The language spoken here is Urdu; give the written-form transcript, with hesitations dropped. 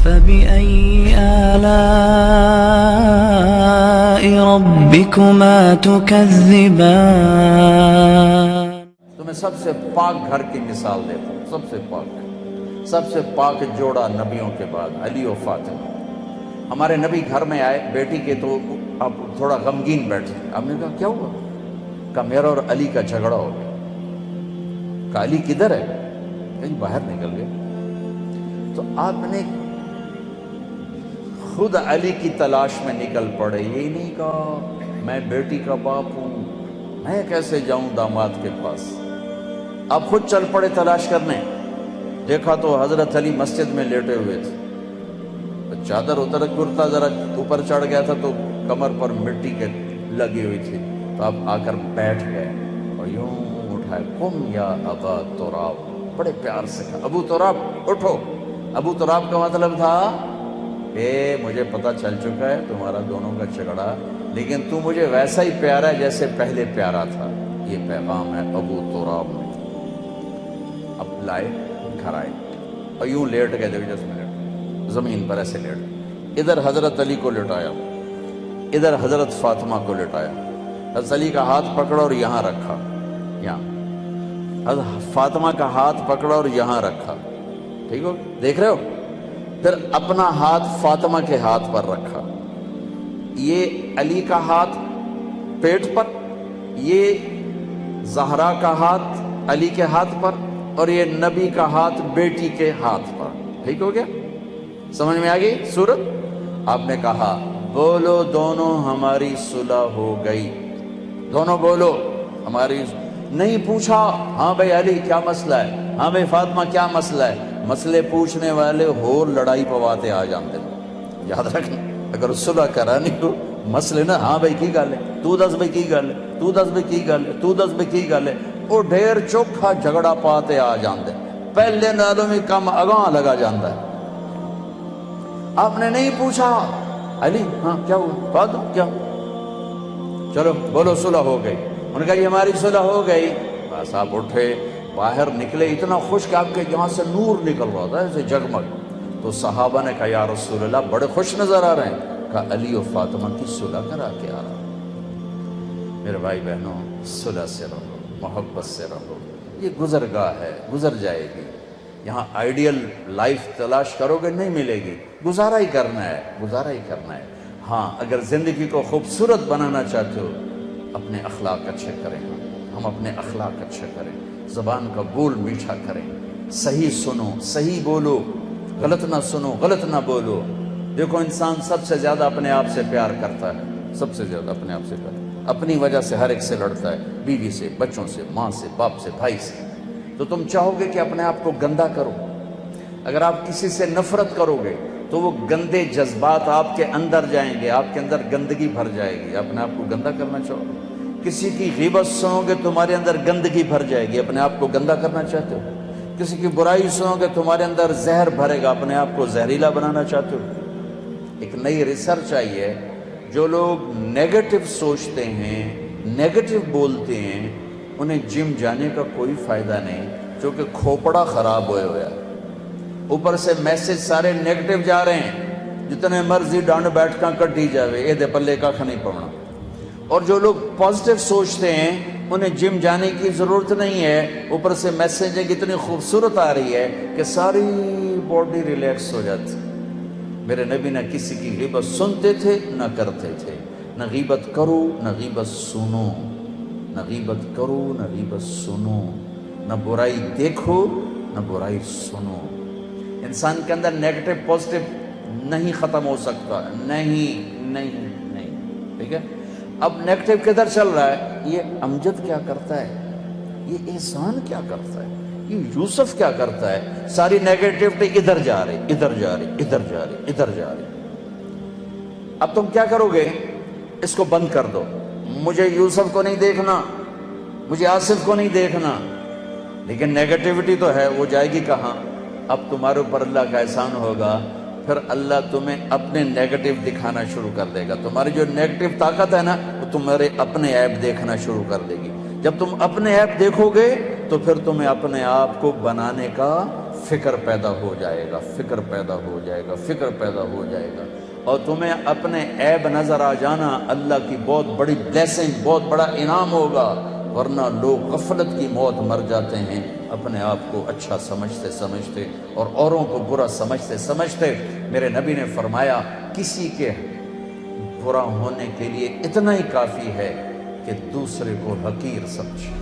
فبأي آلاء ربكما تكذبان تمہیں سب سے پاک گھر کی مثال دیتا ہوں، سب سے پاک جوڑا نبیوں کے بعد علی و فاطمہ۔ ہمارے نبی گھر میں آئے بیٹی کے تو اب تھوڑا غمگین بیٹھے، آپ نے کہا کیا ہوا؟ کہا میرا اور علی کا جھگڑا ہو گیا۔ کہا علی کدھر ہے؟ کہیں باہر نکل گئے۔ تو آپ نے خود علی کی تلاش میں نکل پڑے، یہ نہیں کہا میں بیٹی کا باپ ہوں، میں کیسے جاؤں داماد کے پاس؟ آپ خود چل پڑے تلاش کرنے۔ دیکھا تو حضرت علی مسجد میں لیٹے ہوئے تھے، چادر اتر کرتا ذرا اوپر چڑھ گیا تھا تو کمر پر مٹی کے لگی ہوئی تھی، تو آپ آ کر بیٹھ گئے اور یوں اٹھائے، قم یا ابا تراب، بڑے پیار سے کہا ابو تراب اٹھو۔ ابو تراب کا مطلب تھا کہ مجھے پتہ چل چکا ہے تمہارا دونوں کا جھگڑا، لیکن تو مجھے ویسا ہی پیارا ہے جیسے پہلے پیارا تھا، یہ پیغام ہے ابو تراب میں۔ اب لائے گھر آئے اور یوں لیٹ گئے، دیکھو جیسے میں لیٹ زمین پر ایسے لیٹ، ادھر حضرت علی کو لٹایا، ادھر حضرت فاطمہ کو لٹایا، حضرت علی کا ہاتھ پکڑا اور یہاں رکھا، یہاں حضرت فاطمہ کا ہاتھ پکڑا اور یہاں رکھا، ٹھیک ہو دیکھ رہے ہو؟ پھر اپنا ہاتھ فاطمہ کے ہاتھ پر رکھا، یہ علی کا ہاتھ پیٹ پر، یہ زہرا کا ہاتھ علی کے ہاتھ پر، اور یہ نبی کا ہاتھ بیٹی کے ہاتھ پر، ٹھیک ہو گیا؟ سمجھ میں آ گئی صورت؟ آپ نے کہا بولو دونوں ہماری صلح ہو گئی، دونوں بولو ہماری، نہیں پوچھا ہاں بھائی علی کیا مسئلہ ہے، ہاں بھائی فاطمہ کیا مسئلہ ہے، مسئلے پوچھنے والے ہو لڑائی پواتے آ جاندے، یاد رکھنا اگر صلح کرانی ہو مسئلے نا، ہاں بھائی کی گل ہے، تو دس بھائی کی گل ہے، تو دس بھائی کی گل ہے، تو دس بھائی کی گل ہے، وہ ڈھیر چوکھا جھگڑا پاتے آ جاندے، پہلے نالوں میں کم اگاں لگا جاندہ ہے۔ آپ نے نہیں پوچھا علی ہاں کیا ہوا، فاطمہ کیا، چلو بولو صلح ہو گئی، انہوں نے کہا یہ ہماری صلح ہو گئی، بس آپ اٹھے باہر نکلے، اتنا خوش کہ آپ کے یہاں سے نور نکل رہا تھا ایسے جگمگ، تو صحابہ نے کہا یا رسول اللہ بڑے خوش نظر آ رہے ہیں، کہا علی و فاطمہ کی صلح کرا کے آ رہا۔ میرے بھائی بہنوں صلح سے رہو، محبت سے رہو، یہ گزرگاہ ہے، گزر جائے گی، یہاں آئیڈیل لائف تلاش کرو گے نہیں ملے گی، گزارا ہی کرنا ہے، گزارا ہی کرنا ہے۔ ہاں اگر زندگی کو خوبصورت بنانا چاہتے ہو اپنے اخلاق اچھے کریں، ہم اپنے اخلاق اچھے کریں، زبان کا بول میٹھا کریں، صحیح سنو صحیح بولو، غلط نہ سنو غلط نہ بولو۔ دیکھو انسان سب سے زیادہ اپنے آپ سے پیار کرتا ہے، سب سے زیادہ اپنے آپ سے پیار، اپنی وجہ سے ہر ایک سے لڑتا ہے، بیوی سے، بچوں سے، ماں سے، باپ سے، بھائی سے، تو تم چاہو گے کہ اپنے آپ کو گندا کرو؟ اگر آپ کسی سے نفرت کرو گے تو وہ گندے جذبات آپ کے اندر جائیں گے، آپ کے اندر گندگی بھر جائے گی، اپنے آپ کو گندا کرنا چاہو گے؟ کسی کی غیبت سنو گے تمہارے اندر گندگی بھر جائے گی، اپنے آپ کو گندا کرنا چاہتے ہو؟ کسی کی برائی سنو گے تمہارے اندر زہر بھرے گا، اپنے آپ کو زہریلا بنانا چاہتے ہو؟ ایک نئی ریسرچ آئی ہے، جو لوگ نیگیٹو سوچتے ہیں، نیگیٹو بولتے ہیں، انہیں جم جانے کا کوئی فائدہ نہیں، چونکہ کھوپڑا خراب ہوئے ہویا ہے، اوپر سے میسج سارے نیگیٹو جا رہے ہیں، جتنے مرضی ڈانڈ بیٹھ کر کٹی جاوے اے دے پلے کا نہیں پڑنا۔ اور جو لوگ پازیٹیو سوچتے ہیں انہیں جم جانے کی ضرورت نہیں ہے، اوپر سے میسیجنگ اتنی خوبصورت آ رہی ہے کہ ساری باڈی ریلیکس ہو جاتی۔ میرے نبی نہ کسی کی غیبت سنتے تھے نہ کرتے تھے، نہ غیبت کرو نہ غیبت سنو، نہ غیبت کرو نہ غیبت سنو، نہ برائی دیکھو نہ برائی سنو۔ انسان کے اندر نیگیٹو پازیٹیو نہیں ختم ہو سکتا، نہیں نہیں نہیں، ٹھیک ہے؟ اب نیگیٹو کدھر چل رہا ہے؟ یہ امجد کیا کرتا ہے، یہ احسان کیا کرتا ہے، یہ یوسف کیا کرتا ہے، ساری نیگیٹیوٹی ادھر جا رہی ادھر جا رہی ادھر جا رہی ادھر جا رہی۔ اب تم کیا کرو گے؟ اس کو بند کر دو، مجھے یوسف کو نہیں دیکھنا، مجھے آصف کو نہیں دیکھنا، لیکن نیگیٹیوٹی تو ہے، وہ جائے گی کہاں؟ اب تمہارے اوپر اللہ کا احسان ہوگا، پھر اللہ تمہیں اپنے نیگیٹو دکھانا شروع کر دے گا، تمہاری جو نیگیٹو طاقت ہے نا وہ تمہارے اپنے عیب دیکھنا شروع کر دے گی، جب تم اپنے عیب دیکھو گے تو پھر تمہیں اپنے آپ کو بنانے کا فکر پیدا ہو جائے گا، فکر پیدا ہو جائے گا، فکر پیدا ہو جائے گا، اور تمہیں اپنے عیب نظر آ جانا اللہ کی بہت بڑی بلیسنگ، بہت بڑا انعام ہوگا۔ ورنہ لوگ غفلت کی موت مر جاتے ہیں، اپنے آپ کو اچھا سمجھتے سمجھتے اور اوروں کو برا سمجھتے سمجھتے۔ میرے نبی نے فرمایا کسی کے برا ہونے کے لیے اتنا ہی کافی ہے کہ دوسرے کو حقیر سمجھے۔